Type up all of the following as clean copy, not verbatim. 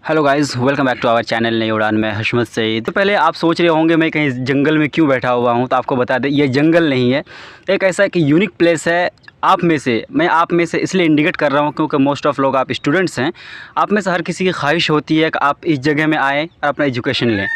Hello guys, welcome back to our channel Nai Udaan में हशमत सईद। तो पहले आप सोच रहे होंगे मैं कहीं जंगल में क्यों बैठा हुआ हूं, तो आपको बता दें ये जंगल नहीं है, एक ऐसा कि यूनिक प्लेस है। मैं आप में से इसलिए इंडिकेट कर रहा हूं क्योंकि मोस्ट ऑफ लोग आप स्टूडेंट्स हैं। आप में से हर किसी की ख्वाहिश होती है कि आप इस जगह में आएँ और अपना एजुकेशन लें।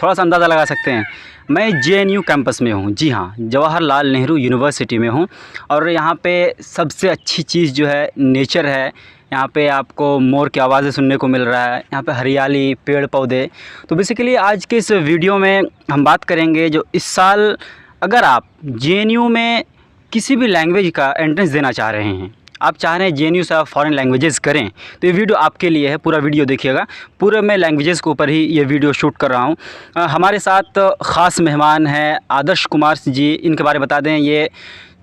थोड़ा सा अंदाज़ा लगा सकते हैं, मैं JNU कैंपस में हूँ। जी हाँ, जवाहरलाल नेहरू यूनिवर्सिटी में हूँ। और यहाँ पे सबसे अच्छी चीज़ जो है नेचर है। यहाँ पे आपको मोर की आवाज़ें सुनने को मिल रहा है, यहाँ पे हरियाली, पेड़ पौधे। तो बेसिकली आज के इस वीडियो में हम बात करेंगे जो इस साल अगर आप JNU में किसी भी लैंग्वेज का एंट्रेंस देना चाह रहे हैं, आप चाह रहे हैं JNU से आप फॉरेन लैंग्वेजेस करें, तो ये वीडियो आपके लिए है। पूरा वीडियो देखिएगा। पूरे मैं लैंग्वेजेस के ऊपर ही ये वीडियो शूट कर रहा हूँ। हमारे साथ ख़ास मेहमान हैं आदर्श कुमार जी। इनके बारे में बता दें, ये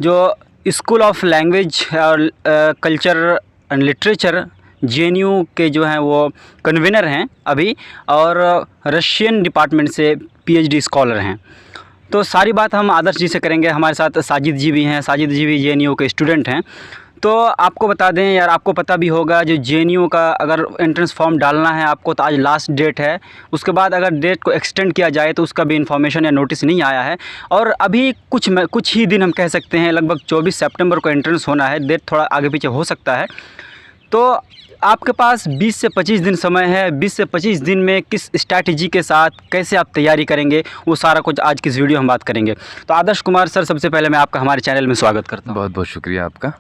जो स्कूल ऑफ लैंग्वेज और कल्चर एंड लिटरेचर JNU के जो हैं वो कन्वीनर हैं अभी, और रशियन डिपार्टमेंट से PhD स्कॉलर हैं। तो सारी बात हम आदर्श जी से करेंगे। हमारे साथ साजिद जी भी हैं। साजिद जी भी JNU के स्टूडेंट हैं। तो आपको बता दें यार, आपको पता भी होगा जो JNU का अगर एंट्रेंस फॉर्म डालना है आपको, तो आज लास्ट डेट है। उसके बाद अगर डेट को एक्सटेंड किया जाए तो उसका भी इन्फॉर्मेशन या नोटिस नहीं आया है। और अभी कुछ ही दिन हम कह सकते हैं, लगभग 24 सितंबर को एंट्रेंस होना है। डेट थोड़ा आगे पीछे हो सकता है। तो आपके पास 20 से 25 दिन समय है। 20 से 25 दिन में किस स्ट्रैटेजी के साथ कैसे आप तैयारी करेंगे, वो सारा कुछ आज की इस वीडियो हम बात करेंगे। तो आदर्श कुमार सर, सबसे पहले मैं आपका हमारे चैनल में स्वागत करता हूँ। बहुत बहुत शुक्रिया आपका।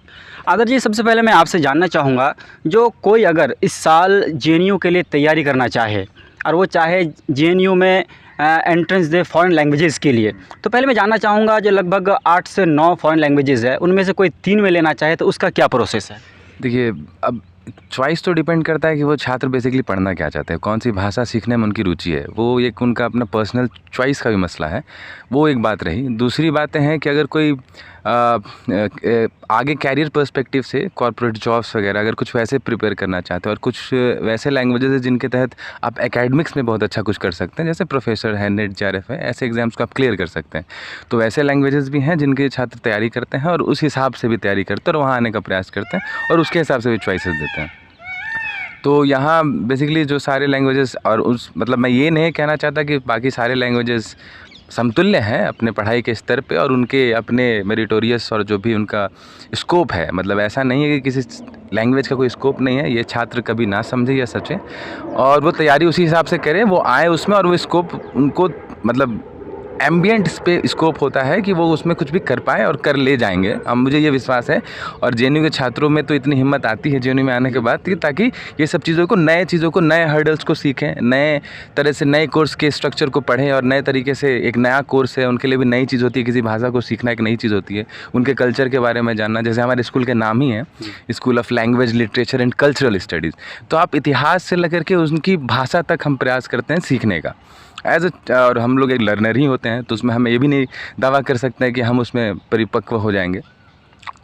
आदर्श जी, सबसे पहले मैं आपसे जानना चाहूँगा, जो कोई अगर इस साल JNU के लिए तैयारी करना चाहे और वो चाहे JNU में एंट्रेंस दे फॉरेन लैंग्वेजेस के लिए, तो पहले मैं जानना चाहूँगा जो लगभग 8 से 9 फॉरेन लैंग्वेजेस है, उनमें से कोई 3 में लेना चाहे तो उसका क्या प्रोसेस है? देखिए, अब चॉइस तो डिपेंड करता है कि वो छात्र बेसिकली पढ़ना क्या चाहते हैं, कौन सी भाषा सीखने में उनकी रुचि है। वो एक उनका अपना पर्सनल चॉइस का भी मसला है। वो एक बात रही। दूसरी बातें हैं कि अगर कोई आगे कैरियर पर्सपेक्टिव से कॉर्पोरेट जॉब्स वगैरह अगर कुछ वैसे प्रिपेयर करना चाहते हैं और कुछ वैसे लैंग्वेजेस हैं जिनके तहत आप एकेडमिक्स में बहुत अच्छा कुछ कर सकते हैं, जैसे प्रोफेसर है, नेट JRF है, ऐसे एग्जाम्स को आप क्लियर कर सकते हैं। तो वैसे लैंग्वेजेस भी हैं जिनके छात्र तैयारी करते हैं और उस हिसाब से भी तैयारी करते हैं और वहाँ आने का प्रयास करते हैं और उसके हिसाब से भी चॉइसेस देते हैं। तो यहाँ बेसिकली जो सारे लैंग्वेजेस और मतलब मैं ये नहीं कहना चाहता कि बाकी सारे लैंग्वेजेस समतुल्य हैं अपने पढ़ाई के स्तर पे और उनके अपने मेरिटोरियस और जो भी उनका स्कोप है। मतलब ऐसा नहीं है कि किसी लैंग्वेज का कोई स्कोप नहीं है, ये छात्र कभी ना समझे या सोचे और वो तैयारी उसी हिसाब से करें, वो आए उसमें और वो स्कोप उनको मतलब एम्बिएंट पे स्कोप होता है कि वो उसमें कुछ भी कर पाए और कर ले जाएंगे। अब मुझे ये विश्वास है और JNU के छात्रों में तो इतनी हिम्मत आती है JNU में आने के बाद ताकि ये सब चीज़ों को, नए हर्डल्स को सीखें, नए तरह से नए कोर्स के स्ट्रक्चर को पढ़ें और नए तरीके से एक नया कोर्स है, उनके लिए भी नई चीज़ होती है। किसी भाषा को सीखना एक नई चीज़ होती है, उनके कल्चर के बारे में जानना। जैसे हमारे स्कूल के नाम ही है school of language, literature and cultural studies. तो आप इतिहास से लेकर के उनकी भाषा तक हम प्रयास करते हैं सीखने का और हम लोग एक लर्नर ही होते हैं, तो उसमें हम ये भी नहीं दावा कर सकते हैं कि हम उसमें परिपक्व हो जाएंगे।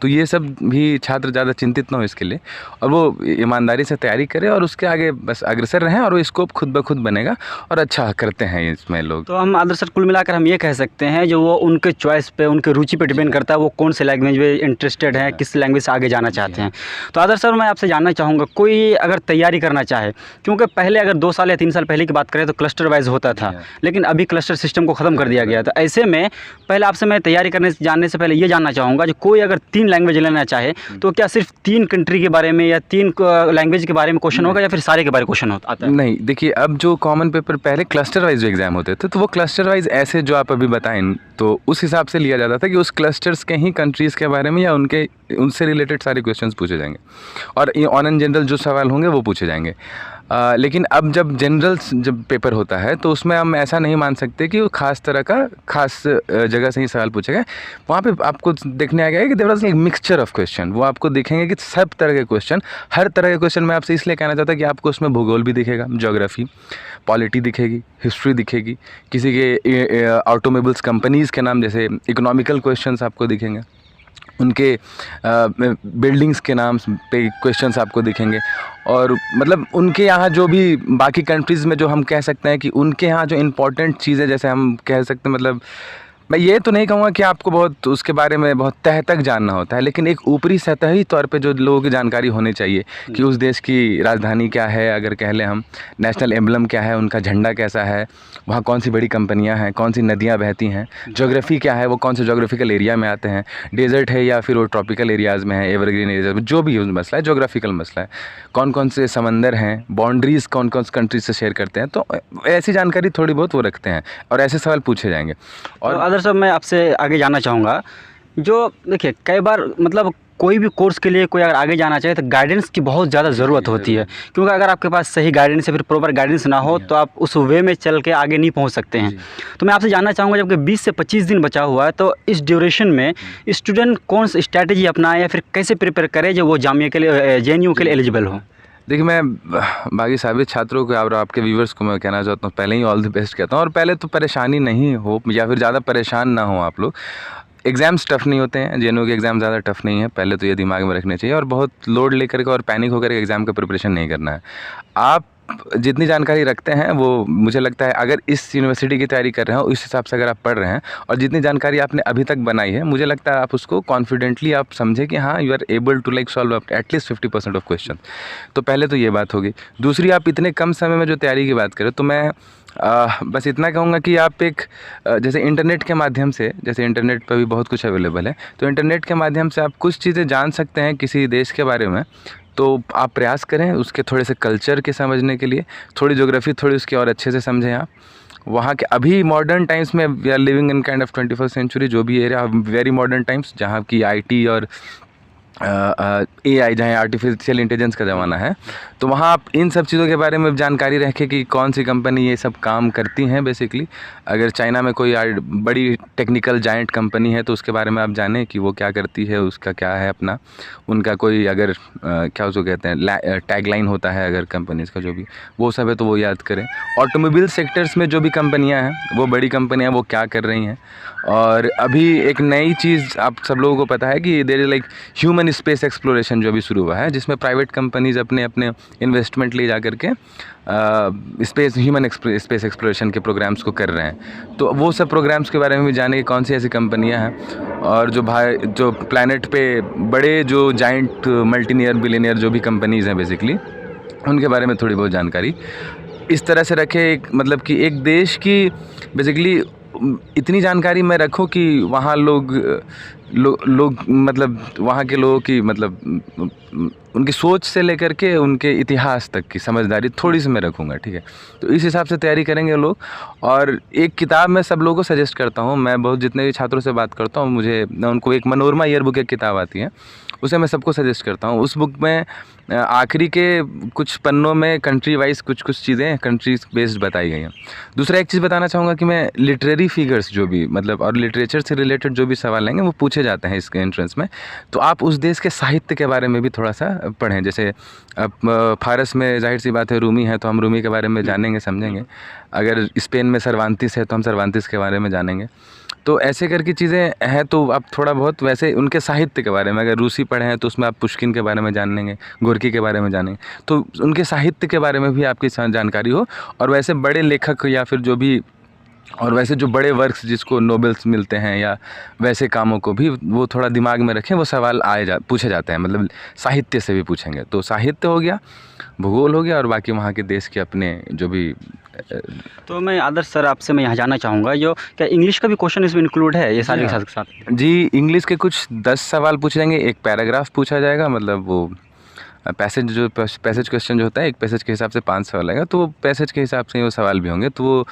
तो ये सब भी छात्र ज़्यादा चिंतित ना हो इसके लिए और वो ईमानदारी से तैयारी करें और उसके आगे बस अग्रसर रहें और वो स्कोप खुद ब खुद बनेगा और अच्छा करते हैं इसमें लोग। तो हम आदर्श सर, कुल मिलाकर हम ये कह सकते हैं जो वो उनके चॉइस पे, उनके रुचि पे डिपेंड करता है वो कौन से लैंग्वेज में इंटरेस्टेड है, किस लैंग्वेज से आगे जाना चाहते हैं। तो आदर्श सर, मैं आपसे जानना चाहूँगा, कोई अगर तैयारी करना चाहे, क्योंकि पहले अगर 2 साल या 3 साल पहले की बात करें तो क्लस्टर वाइज होता था, लेकिन अभी क्लस्टर सिस्टम को ख़त्म कर दिया गया। तो ऐसे में पहले आपसे मैं तैयारी जानने से पहले ये जानना चाहूँगा, जो कोई अगर 3 लैंग्वेज लेना चाहे तो क्या सिर्फ 3 कंट्री के बारे में या 3 लैंग्वेज के बारे में क्वेश्चन होगा या फिर सारे के बारे में क्वेश्चन आता है? नहीं, देखिए, अब जो कॉमन पेपर पहले क्लस्टर वाइज जो एग्जाम होते थे, तो वो क्लस्टर वाइज ऐसे जो आप अभी बताएं तो उस हिसाब से लिया जाता था कि उस क्लस्टर्स के ही कंट्रीज़ के बारे में या उनसे रिलेटेड सारे क्वेश्चंस पूछे जाएंगे और ऑन एंड जनरल जो सवाल होंगे वो पूछे जाएंगे। लेकिन अब जब पेपर होता है तो उसमें हम ऐसा नहीं मान सकते कि वो खास जगह से ही सवाल पूछे गए। वहाँ पे आपको देखने आ गया है कि देयर वाज एक मिक्सचर ऑफ क्वेश्चन। वो आपको दिखेंगे कि सब तरह के क्वेश्चन, हर तरह के क्वेश्चन मैं आपसे इसलिए कहना चाहता कि आपको उसमें भूगोल भी दिखेगा, ज्योग्राफी, पॉलिटी दिखेगी, हिस्ट्री दिखेगी, किसी के ऑटोमोबाइल्स कंपनीज़ के नाम जैसे इकोनॉमिकल क्वेश्चंस आपको दिखेंगे, उनके बिल्डिंग्स के नाम पे क्वेश्चंस आपको दिखेंगे और मतलब उनके यहाँ जो भी बाकी कंट्रीज़ में जो हम कह सकते हैं कि उनके यहाँ जो इम्पोर्टेंट चीज़ें, जैसे हम कह सकते हैं मतलब मैं ये तो नहीं कहूँगा कि आपको बहुत उसके बारे में बहुत तह तक जानना होता है, लेकिन एक ऊपरी सतही तौर पे जो लोगों की जानकारी होनी चाहिए कि उस देश की राजधानी क्या है, अगर कह लें हम नेशनल एम्बलम क्या है, उनका झंडा कैसा है, वहाँ कौन सी बड़ी कंपनियाँ हैं, कौन सी नदियाँ बहती हैं, ज्योग्राफी क्या है, वो कौन से ज्योग्राफिकल एरिया में आते हैं, डेजर्ट है या फिर वो ट्रॉपिकल एरियाज़ में है, एवरग्रीन एरियाज में, जो भी मसला है ज्योग्राफिकल मसला है, कौन कौन से समंदर हैं, बाउंड्रीज़ कौन कौन से कंट्रीज से शेयर करते हैं, तो ऐसी जानकारी थोड़ी बहुत वो रखते हैं और ऐसे सवाल पूछे जाएंगे। और आदर्श साहब, मैं आपसे आगे जानना चाहूँगा, जो देखिए कई बार मतलब कोई भी कोर्स के लिए कोई अगर आगे जाना चाहे तो गाइडेंस की बहुत ज़्यादा ज़रूरत होती है, क्योंकि अगर आपके पास सही गाइडेंस या फिर प्रॉपर गाइडेंस ना हो तो आप उस वे में चल के आगे नहीं पहुंच सकते हैं। तो मैं आपसे जानना चाहूँगा, जबकि 20 से 25 दिन बचा हुआ है, तो इस ड्यूरेशन में स्टूडेंट कौन सी स्ट्रैटेजी अपनाए या फिर कैसे प्रिपेयर करे जो वो जामिया के लिए, JNU के लिए एलिजिबल हो? देखिए, मैं बाकी सभी छात्रों को और आपके व्यूवर्स को मैं कहना चाहता हूँ, पहले ही ऑल द बेस्ट कहता हूँ। और पहले तो परेशानी नहीं हो या फिर ज़्यादा परेशान ना हो आप लोग। एग्ज़ाम्स टफ़ नहीं होते हैं, JNU के एग्ज़ाम ज़्यादा टफ़ नहीं है, पहले तो ये दिमाग में रखने चाहिए। और बहुत लोड लेकर के और पैनिक होकर के एग्ज़ाम का प्रिपरेशन नहीं करना है। आप जितनी जानकारी रखते हैं वो मुझे लगता है, अगर इस यूनिवर्सिटी की तैयारी कर रहे हो उस हिसाब से अगर आप पढ़ रहे हैं और जितनी जानकारी आपने अभी तक बनाई है, मुझे लगता है आप उसको कॉन्फिडेंटली आप समझें कि हाँ, you are able to like solve at least 50% of question. तो पहले तो ये बात होगी। दूसरी, आप इतने कम समय में जो तैयारी की बात करें, तो मैं बस इतना कहूँगा कि आप एक जैसे इंटरनेट के माध्यम से, जैसे इंटरनेट पर भी बहुत कुछ अवेलेबल है, तो इंटरनेट के माध्यम से आप कुछ चीज़ें जान सकते हैं किसी देश के बारे में। तो आप प्रयास करें उसके थोड़े से कल्चर के समझने के लिए, थोड़ी ज्योग्राफी थोड़ी उसकी और अच्छे से समझें आप। वहाँ के अभी मॉडर्न टाइम्स में we are living in kind of 21st century, जो भी एरिया वेरी मॉडर्न टाइम्स, जहाँ की IT और AI, जहाँ आर्टिफिशियल इंटेलिजेंस का ज़माना है, तो वहाँ आप इन सब चीज़ों के बारे में जानकारी रखें कि कौन सी कंपनी ये सब काम करती हैं बेसिकली। अगर चाइना में कोई बड़ी टेक्निकल जायंट कंपनी है तो उसके बारे में आप जानें कि वो क्या करती है, उसका क्या है अपना, उनका कोई अगर क्या उसको कहते हैं टैगलाइन होता है अगर कंपनीज़ का, जो भी वो सब है तो वो याद करें। ऑटोमोबाइल सेक्टर्स में जो भी कंपनियाँ हैं, वो बड़ी कंपनियाँ, वो क्या कर रही हैं। और अभी एक नई चीज़ आप सब लोगों को पता है कि there is like human space exploration जो भी शुरू हुआ है, जिसमें प्राइवेट कंपनीज़ अपने अपने इन्वेस्टमेंट ले जा करके ह्यूमन स्पेस एक्सप्लोरेशन के प्रोग्राम्स को कर रहे हैं। तो वो सब प्रोग्राम्स के बारे में भी जाने कि कौन सी ऐसी कंपनियां हैं, और जो प्लैनेट पे बड़े जो जाइंट मल्टीनियर बिलियनियर जो भी कंपनीज़ हैं बेसिकली, उनके बारे में थोड़ी बहुत जानकारी इस तरह से रखें। एक मतलब कि एक देश की बेसिकली इतनी जानकारी मैं रखूं कि वहाँ लोग मतलब वहाँ के लोगों की मतलब उनकी सोच से लेकर के उनके इतिहास तक की समझदारी थोड़ी सी मैं रखूँगा, ठीक है। तो इस हिसाब से तैयारी करेंगे लोग। और एक किताब मैं सब लोगों को सजेस्ट करता हूँ, मैं बहुत जितने भी छात्रों से बात करता हूँ, मैं उनको एक मनोरमा ईयर बुक एक किताब आती है, उसे मैं सबको सजेस्ट करता हूँ। उस बुक में आखिरी के कुछ पन्नों में कंट्री वाइज कुछ चीज़ें कंट्रीज बेस्ड बताई गई हैं। दूसरा एक चीज़ बताना चाहूँगा कि मैं लिटरेरी फिगर्स जो भी मतलब और लिटरेचर से रिलेटेड जो भी सवाल आएंगे वो पूछे जाते हैं इसके एंट्रेंस में, तो आप उस देश के साहित्य के बारे में भी थोड़ा सा पढ़ें। जैसे अब फारस में जाहिर सी बात है रूमी है, तो हम रूमी के बारे में जानेंगे समझेंगे। अगर स्पेन में सर्वांतिस है तो हम सर्वांतिस के बारे में जानेंगे। तो ऐसे करके चीज़ें हैं। तो आप थोड़ा बहुत वैसे उनके साहित्य के बारे में, अगर रूसी पढ़े हैं तो उसमें आप पुष्किन के बारे में जानेंगे, गोर्की के बारे में जानेंगे, तो उनके साहित्य के बारे में भी आपकी जानकारी हो। और वैसे बड़े लेखक या फिर जो भी और वैसे जो बड़े वर्क्स जिसको नोबेल्स मिलते हैं या वैसे कामों को भी वो थोड़ा दिमाग में रखें। वो सवाल पूछे जाते हैं, मतलब साहित्य से भी पूछेंगे। तो साहित्य हो गया, भूगोल हो गया, और बाकी वहाँ के देश के अपने जो भी। तो मैं आदर्श सर आपसे मैं यहाँ जानना चाहूँगा, जो क्या इंग्लिश का भी क्वेश्चन इसमें इंक्लूड है ये सारे के साथ? जी, इंग्लिश के कुछ 10 सवाल पूछे जाएंगे, एक पैराग्राफ पूछा जाएगा, मतलब वो पैसेज क्वेश्चन जो होता है, एक पैसेज के हिसाब से 5 सवाल आएगा, तो वो पैसेज के हिसाब से वो सवाल भी होंगे, तो वो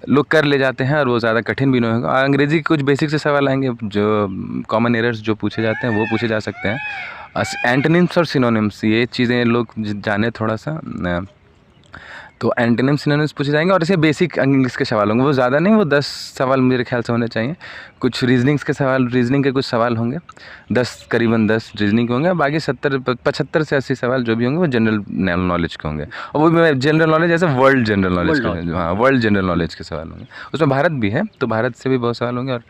लोग कर ले जाते हैं और वो ज़्यादा कठिन भी नहीं होगा। अंग्रेज़ी के कुछ बेसिक से सवाल आएंगे, जो कॉमन एरर्स जो पूछे जाते हैं वो पूछे जा सकते हैं। एंटोनिम्स और सिनोनिम्स, ये चीज़ें लोग जाने थोड़ा सा, तो एंटोनिम सिनोनिम्स पूछे जाएंगे। और ऐसे बेसिक इंग्लिश के सवाल होंगे, वो ज़्यादा नहीं, वो 10 सवाल मेरे ख्याल से होने चाहिए। कुछ रीजनिंग्स के सवाल, रीजनिंग के कुछ सवाल होंगे, 10 करीबन 10 रीजनिंग के होंगे, बाकी 75 से 80 सवाल जो भी होंगे वो जनरल नॉलेज के होंगे। और वो जनरल नॉलेज ऐसे वर्ल्ड जनरल नॉलेज के, हाँ वर्ल्ड जनरल नॉलेज के सवाल होंगे। उसमें भारत भी है, तो भारत से भी बहुत सवाल होंगे। और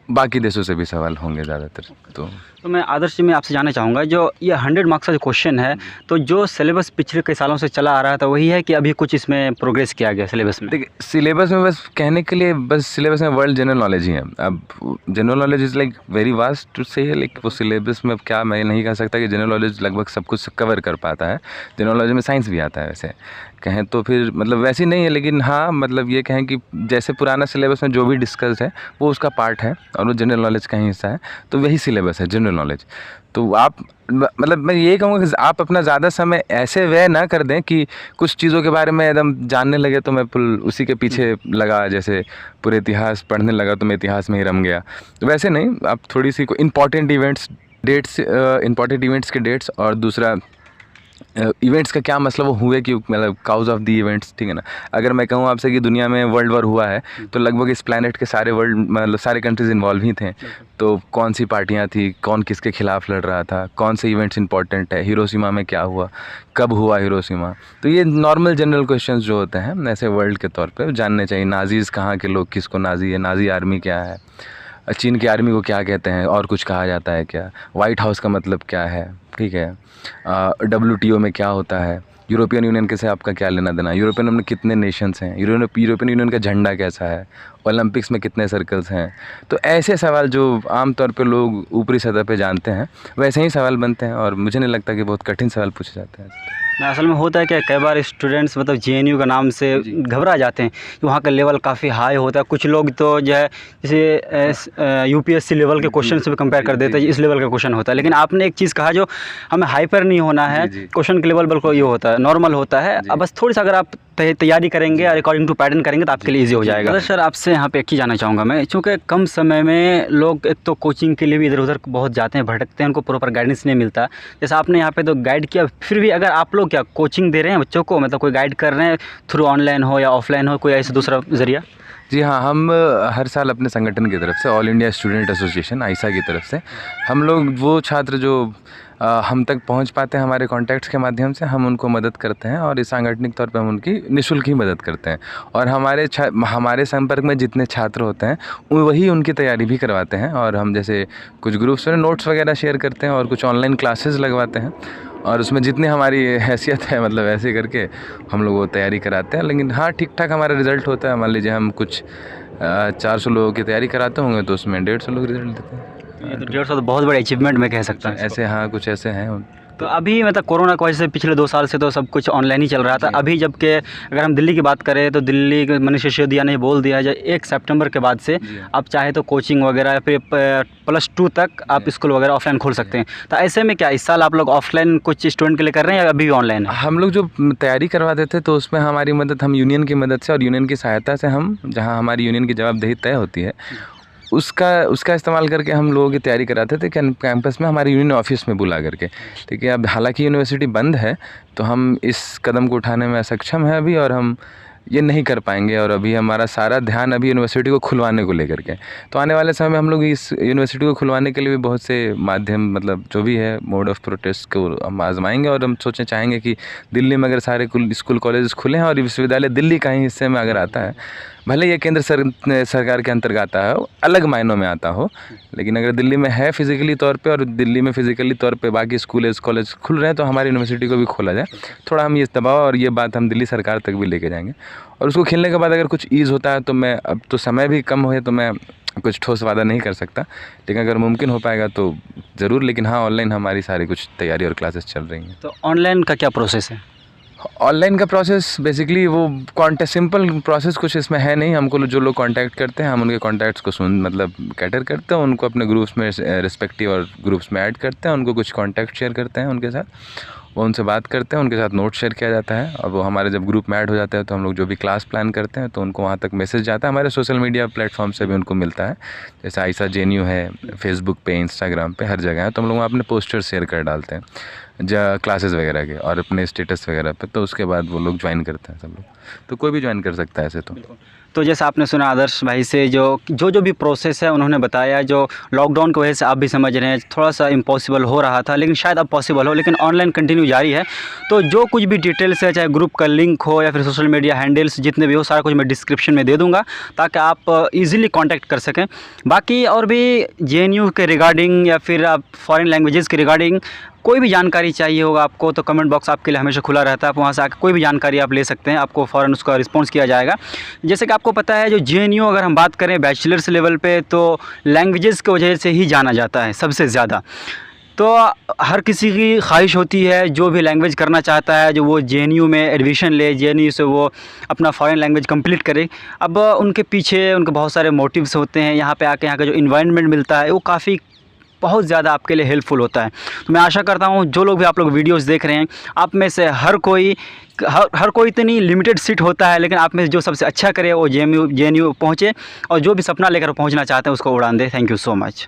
बाकी देशों से भी सवाल होंगे ज़्यादातर। तो मैं आदर्श जी, मैं आपसे जानना चाहूँगा, जो ये 100 मार्क्स का जो क्वेश्चन है, तो जो सिलेबस पिछले कई सालों से चला आ रहा था वही है कि अभी कुछ इसमें प्रोग्रेस किया गया सिलेबस में? देखिए, सिलेबस में बस कहने के लिए बस सिलेबस में वर्ल्ड जनरल नॉलेज ही है। अब general knowledge is like very vast to से है, लाइक वो सिलेबस में क्या, मैं नहीं कह सकता कि जनरल नॉलेज लगभग सब कुछ कवर कर पाता है। जनरल नॉलेज में साइंस भी आता है वैसे कहें तो, फिर मतलब वैसी नहीं है, लेकिन हाँ मतलब ये कहें कि जैसे पुराना सिलेबस में जो भी डिस्कस है वो उसका पार्ट है और वो जनरल नॉलेज का ही हिस्सा है, तो वही सिलेबस है जनरल नॉलेज। तो आप मतलब मैं ये कहूँगा कि आप अपना ज़्यादा समय ऐसे व्यय ना कर दें कि कुछ चीज़ों के बारे में एकदम जानने लगे तो मैं उसी के पीछे लगा, जैसे पूरे इतिहास पढ़ने लगा तो मैं इतिहास में ही रम गया। तो वैसे नहीं, आप थोड़ी सी इंपॉर्टेंट इवेंट्स के डेट्स और दूसरा इवेंट्स का क्या मतलब वो हुए कि मतलब काउज ऑफ द इवेंट्स, ठीक है ना। अगर मैं कहूँ आपसे कि दुनिया में वर्ल्ड वॉर हुआ है तो लगभग इस प्लैनेट के सारे मतलब सारे कंट्रीज़ इन्वॉल्व ही थे। तो कौन सी पार्टियाँ थी, कौन किसके खिलाफ लड़ रहा था, कौन से इवेंट्स इंपॉर्टेंट है, हिरोशिमा में क्या हुआ, कब हुआ हिरोशिमा। तो ये नॉर्मल जनरल क्वेश्चंस जो होते हैं ऐसे वर्ल्ड के तौर पे जानने चाहिए। नाजीज़ कहाँ के लोग, किसको नाजी है, नाजी आर्मी क्या है, चीन की आर्मी को क्या कहते हैं और कुछ कहा जाता है क्या, वाइट हाउस का मतलब क्या है, ठीक है, WTO में क्या होता है, यूरोपियन यूनियन के से आपका क्या लेना देना, यूरोपियन यूनियन में कितने नेशंस हैं, यूरोपियन यूनियन का झंडा कैसा है, ओलंपिक्स में कितने सर्कल्स हैं। तो ऐसे सवाल जो आमतौर पे लोग ऊपरी सतह पे जानते हैं वैसे ही सवाल बनते हैं और मुझे नहीं लगता कि बहुत कठिन सवाल पूछे जाते हैं। असल में होता है कि कई बार स्टूडेंट्स मतलब JNU का नाम से घबरा जाते हैं कि वहाँ का लेवल काफ़ी हाई होता है। कुछ लोग तो जो है जैसे UPSC लेवल के क्वेश्चन से भी कंपेयर कर देते हैं, इस लेवल का क्वेश्चन होता है। लेकिन आपने एक चीज़ कहा जो हमें हाइपर नहीं होना है, क्वेश्चन के लेवल बिल्कुल ये होता है, नॉर्मल होता है। अब बस थोड़ी सा अगर आप तैयारी करेंगे और अकॉर्डिंग टू पैटर्न करेंगे तो आपके लिए ईजी हो जाएगा। सर आपसे यहाँ पे एक ही जानना चाहूँगा मैं, चूँकि कम समय में लोग एक तो कोचिंग के लिए भी इधर उधर बहुत जाते हैं, भटकते हैं, उनको प्रॉपर गाइडेंस नहीं मिलता। जैसे आपने यहाँ पे तो गाइड किया, फिर भी अगर आप लोग क्या कोचिंग दे रहे हैं बच्चों को, मतलब कोई गाइड कर रहे हैं थ्रू ऑनलाइन हो या ऑफलाइन हो, कोई ऐसा दूसरा ज़रिया? जी हाँ, हम हर साल अपने संगठन की तरफ से, ऑल इंडिया स्टूडेंट एसोसिएशन आइसा की तरफ से, हम लोग वो छात्र जो हम तक पहुंच पाते हैं हमारे कॉन्टैक्ट्स के माध्यम से, हम उनको मदद करते हैं और इस सांगठनिक तौर पे हम उनकी निःशुल्क ही मदद करते हैं। और हमारे संपर्क में जितने छात्र होते हैं वही उनकी तैयारी भी करवाते हैं। और हम जैसे कुछ ग्रुप्स में नोट्स वगैरह शेयर करते हैं और कुछ ऑनलाइन क्लासेस लगवाते हैं और उसमें जितनी हमारी हैसियत है मतलब ऐसे करके हम लोग वो तैयारी कराते हैं। लेकिन हाँ, ठीक ठाक हमारा रिज़ल्ट होता है। मान लीजिए हम कुछ 400 लोगों की तैयारी कराते होंगे तो उसमें 150 लोग रिज़ल्ट देते हैं। ये तो 150 तो बहुत बड़ी अचीवमेंट मैं कह सकता हूँ ऐसे, हाँ कुछ ऐसे हैं। तो अभी मतलब कोरोना की वजह से पिछले 2 साल से तो सब कुछ ऑनलाइन ही चल रहा था। अभी जबकि अगर हम दिल्ली की बात करें तो दिल्ली के मनीष सिसोदिया ने बोल दिया है 1 सितंबर के बाद से आप चाहे तो कोचिंग वगैरह फिर +2 तक आप स्कूल वगैरह ऑफलाइन खोल सकते हैं। तो ऐसे में क्या इस साल आप लोग ऑफलाइन कुछ स्टूडेंट के लिए कर रहे हैं या अभी भी ऑनलाइन है? हम लोग जो तैयारी करवाते थे तो उसमें हमारी मदद हम यूनियन की मदद से और यूनियन की सहायता से, हम जहाँ हमारी यूनियन की जवाबदेही तय होती है उसका इस्तेमाल करके हम लोगों की तैयारी कराते थे कैंपस में, हमारे यूनियन ऑफिस में बुला करके। ठीक है, अब हालांकि यूनिवर्सिटी बंद है तो हम इस कदम को उठाने में असक्षम हैं अभी, और हम ये नहीं कर पाएंगे। और अभी हमारा सारा ध्यान अभी यूनिवर्सिटी को खुलवाने को लेकर के। तो आने वाले समय में हम लोग इस यूनिवर्सिटी को खुलवाने के लिए भी बहुत से माध्यम, मतलब जो भी है मोड ऑफ प्रोटेस्ट को हम आजमाएंगे। और हम चाहेंगे कि दिल्ली में अगर सारे स्कूल कॉलेज खुले हैं और विश्वविद्यालय दिल्ली का ही हिस्से में अगर आता है, भले ये केंद्र सरकार के अंतर्गत आता है, अलग मायनों में आता हो, लेकिन अगर दिल्ली में है फिजिकली तौर पे और दिल्ली में फिजिकली तौर पे बाकी स्कूल कॉलेज खुल रहे हैं तो हमारी यूनिवर्सिटी को भी खोला जाए। थोड़ा हम ये दबाव और ये बात हम दिल्ली सरकार तक भी लेके जाएंगे। और उसको खेलने के बाद अगर कुछ ईज़ होता है तो मैं, अब तो समय भी कम हुए तो मैं कुछ ठोस वादा नहीं कर सकता, लेकिन अगर मुमकिन हो पाएगा तो ज़रूर। लेकिन हाँ, ऑनलाइन हमारी सारी कुछ तैयारी और क्लासेस चल रही हैं। तो ऑनलाइन का क्या प्रोसेस है? ऑनलाइन का प्रोसेस बेसिकली वो सिंपल प्रोसेस कुछ इसमें है नहीं। हमको जो लोग कांटेक्ट करते हैं हम उनके कांटेक्ट्स को मतलब कैटर करते हैं, उनको अपने ग्रुप्स में रिस्पेक्टिव और ग्रुप्स में ऐड करते हैं, उनको कुछ कांटेक्ट शेयर करते हैं उनके साथ, वो उनसे बात करते हैं, उनके साथ नोट शेयर किया जाता है। और वो हमारे जब ग्रुप में ऐड हो जाते हैं तो हम लोग जो भी क्लास प्लान करते हैं तो उनको वहाँ तक मैसेज जाता है। हमारे सोशल मीडिया प्लेटफॉर्म से भी उनको मिलता है, जैसे आइसा JNU है, फेसबुक पे, इंस्टाग्राम पे, हर जगह है। तो हम लोग वहाँ अपने पोस्टर शेयर कर डालते हैं क्लासेस वगैरह के और अपने स्टेटस वगैरह पे, तो उसके बाद वो लोग ज्वाइन करते हैं सब लोग। तो कोई भी ज्वाइन कर सकता है ऐसे तो। तो जैसा आपने सुना आदर्श भाई से, जो भी प्रोसेस है उन्होंने बताया, जो लॉकडाउन की वजह से आप भी समझ रहे हैं थोड़ा सा इम्पॉसिबल हो रहा था, लेकिन शायद अब पॉसिबल हो, लेकिन ऑनलाइन कंटिन्यू जारी है। तो जो कुछ भी डिटेल्स है, चाहे ग्रुप का लिंक हो या फिर सोशल मीडिया हैंडल्स जितने भी हो, सारा कुछ मैं डिस्क्रिप्शन में दे दूँगा ताकि आप ईज़िली कॉन्टैक्ट कर सकें। बाकी और भी JNU के रिगार्डिंग या फिर आप फॉरेन लैंग्वेजेस के रिगार्डिंग कोई भी जानकारी चाहिए होगा आपको, तो कमेंट बॉक्स आपके लिए हमेशा खुला रहता है। आप वहाँ से आकर कोई भी जानकारी आप ले सकते हैं, आपको फ़ौरन उसका रिस्पॉन्स किया जाएगा। जैसे कि आपको पता है जो JNU अगर हम बात करें बैचलर्स लेवल पे, तो लैंग्वेजेस की वजह से ही जाना जाता है सबसे ज़्यादा। तो हर किसी की ख्वाहिश होती है जो भी लैंग्वेज करना चाहता है, जो वो JNU में एडमिशन ले, JNU से वो अपना फॉरेन लैंग्वेज कंप्लीट करे। अब उनके पीछे उनके बहुत सारे मोटिव्स होते हैं। यहाँ पे आके यहाँ का जो इन्वायरमेंट मिलता है वो काफ़ी बहुत ज़्यादा आपके लिए हेल्पफुल होता है। तो मैं आशा करता हूँ जो लोग भी आप लोग वीडियोस देख रहे हैं, आप में से हर कोई इतनी लिमिटेड सीट होता है, लेकिन आप में से जो सबसे अच्छा करे वो JNU पहुँचे और जो भी सपना लेकर पहुँचना चाहते हैं उसको उड़ान दे। Thank you so much.